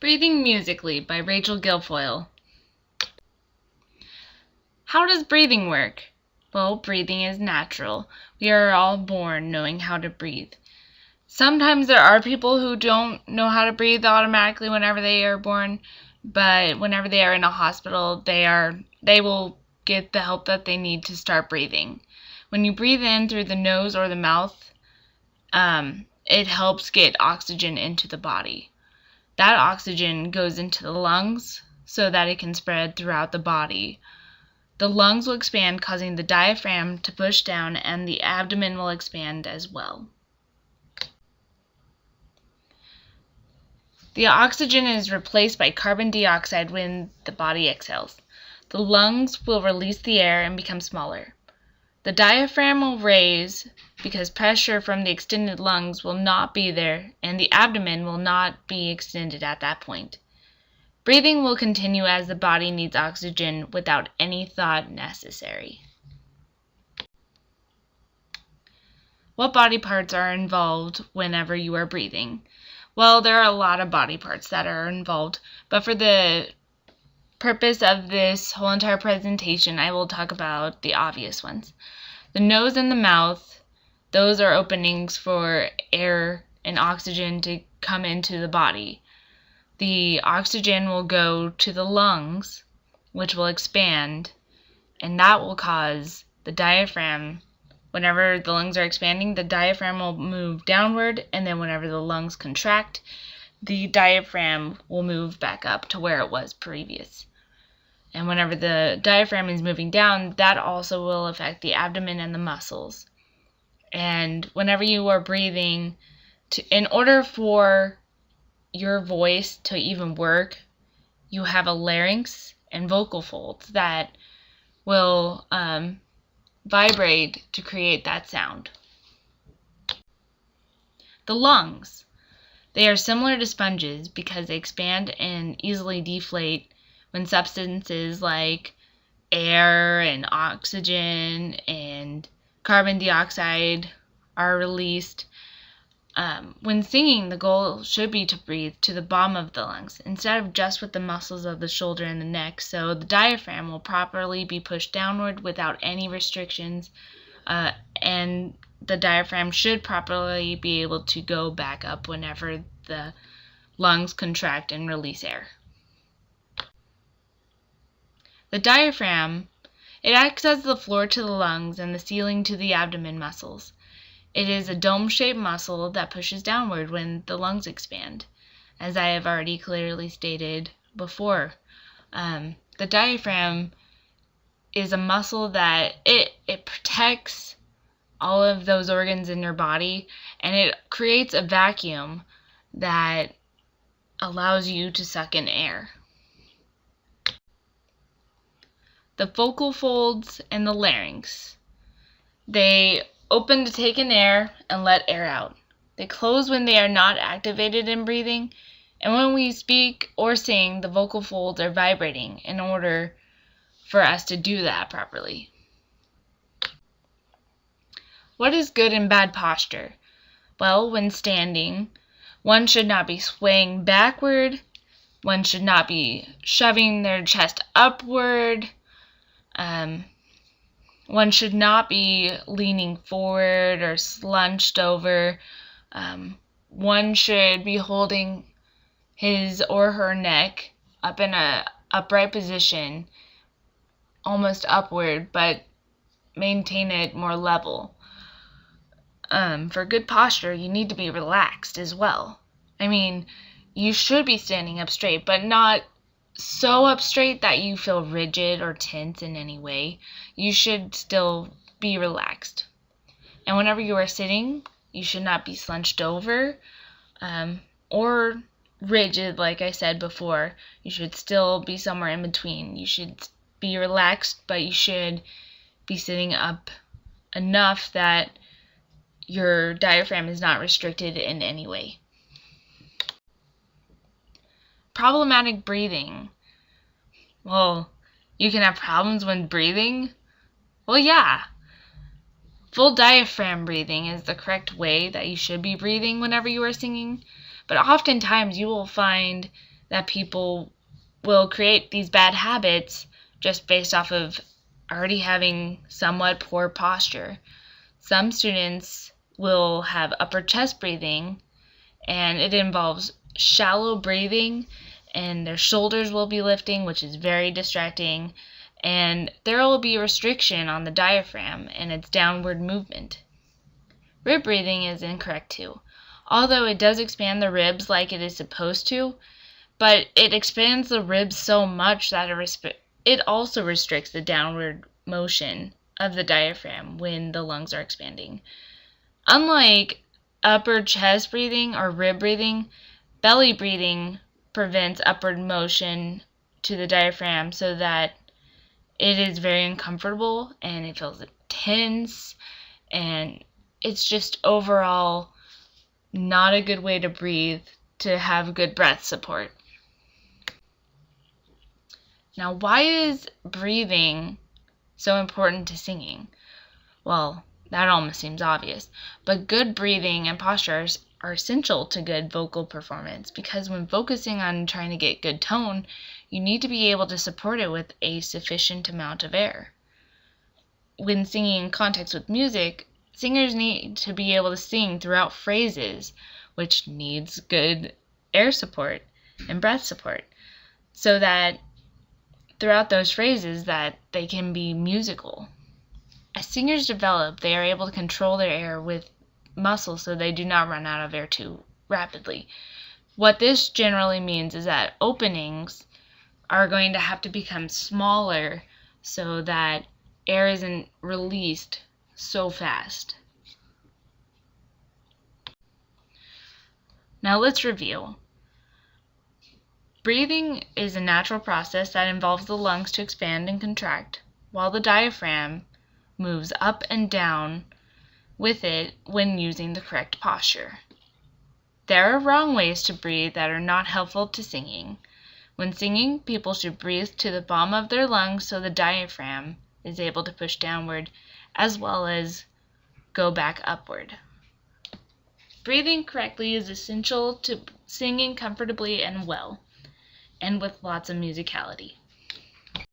Breathing Musically by Rachel Guilfoyle. How does breathing work? Well, breathing is natural. We are all born knowing how to breathe. Sometimes there are people who don't know how to breathe automatically whenever they are born, but whenever they are in a hospital, they will get the help that they need to start breathing. When you breathe in through the nose or the mouth, it helps get oxygen into the body. That oxygen goes into the lungs so that it can spread throughout the body. The lungs will expand, causing the diaphragm to push down, and the abdomen will expand as well. The oxygen is replaced by carbon dioxide when the body exhales. The lungs will release the air and become smaller. The diaphragm will raise because pressure from the extended lungs will not be there, and the abdomen will not be extended at that point. Breathing will continue as the body needs oxygen without any thought necessary. What body parts are involved whenever you are breathing? Well, there are a lot of body parts that are involved, but for the purpose of this whole entire presentation, I will talk about the obvious ones. The nose and the mouth, those are openings for air and oxygen to come into the body. The oxygen will go to the lungs, which will expand, and that will cause the diaphragm. Whenever the lungs are expanding, the diaphragm will move downward, and then whenever the lungs contract, the diaphragm will move back up to where it was previous. And whenever the diaphragm is moving down, that also will affect the abdomen and the muscles. And whenever you are breathing, in order for your voice to even work, you have a larynx and vocal folds that will vibrate to create that sound. The lungs. They are similar to sponges because they expand and easily deflate when substances like air and oxygen and carbon dioxide are released. When singing, the goal should be to breathe to the bottom of the lungs instead of just with the muscles of the shoulder and the neck, so the diaphragm will properly be pushed downward without any restrictions, and the diaphragm should properly be able to go back up whenever the lungs contract and release air. The diaphragm, it acts as the floor to the lungs and the ceiling to the abdomen muscles. It is a dome-shaped muscle that pushes downward when the lungs expand, as I have already clearly stated before. The diaphragm is a muscle that it protects all of those organs in your body, and it creates a vacuum that allows you to suck in air. The vocal folds and the larynx. They open to take in air and let air out. They close when they are not activated in breathing, and when we speak or sing, the vocal folds are vibrating in order for us to do that properly. What is good and bad posture? Well, when standing, one should not be swaying backward, one should not be shoving their chest upward, one should not be leaning forward or slunched over. One should be holding his or her neck up in a upright position, almost upward, but maintain it more level. For good posture, you need to be relaxed as well. I mean, you should be standing up straight, but not so up straight that you feel rigid or tense in any way. You should still be relaxed. And whenever you are sitting, you should not be slunched over or rigid, like I said before. You should still be somewhere in between. You should be relaxed, but you should be sitting up enough that your diaphragm is not restricted in any way. Problematic breathing. Well, you can have problems when breathing? Well, yeah. Full diaphragm breathing is the correct way that you should be breathing whenever you are singing, but oftentimes you will find that people will create these bad habits just based off of already having somewhat poor posture. Some students will have upper chest breathing, and it involves shallow breathing, and their shoulders will be lifting, which is very distracting, and there will be restriction on the diaphragm and its downward movement. Rib breathing is incorrect too, although it does expand the ribs like it is supposed to, but it expands the ribs so much that it also restricts the downward motion of the diaphragm when the lungs are expanding. Unlike upper chest breathing or rib breathing, belly breathing prevents upward motion to the diaphragm so that it is very uncomfortable and it feels tense, and it's just overall not a good way to breathe to have good breath support. Now, why is breathing so important to singing? Well, that almost seems obvious, but good breathing and postures are essential to good vocal performance, because when focusing on trying to get good tone, you need to be able to support it with a sufficient amount of air. When singing in context with music, singers need to be able to sing throughout phrases, which needs good air support and breath support, so that throughout those phrases that they can be musical. As singers develop, they are able to control their air with muscles so they do not run out of air too rapidly. What this generally means is that openings are going to have to become smaller so that air isn't released so fast. Now let's review. Breathing is a natural process that involves the lungs to expand and contract, while the diaphragm moves up and down with it when using the correct posture. There are wrong ways to breathe that are not helpful to singing. When singing, people should breathe to the bottom of their lungs so the diaphragm is able to push downward as well as go back upward. Breathing correctly is essential to singing comfortably and well, and with lots of musicality.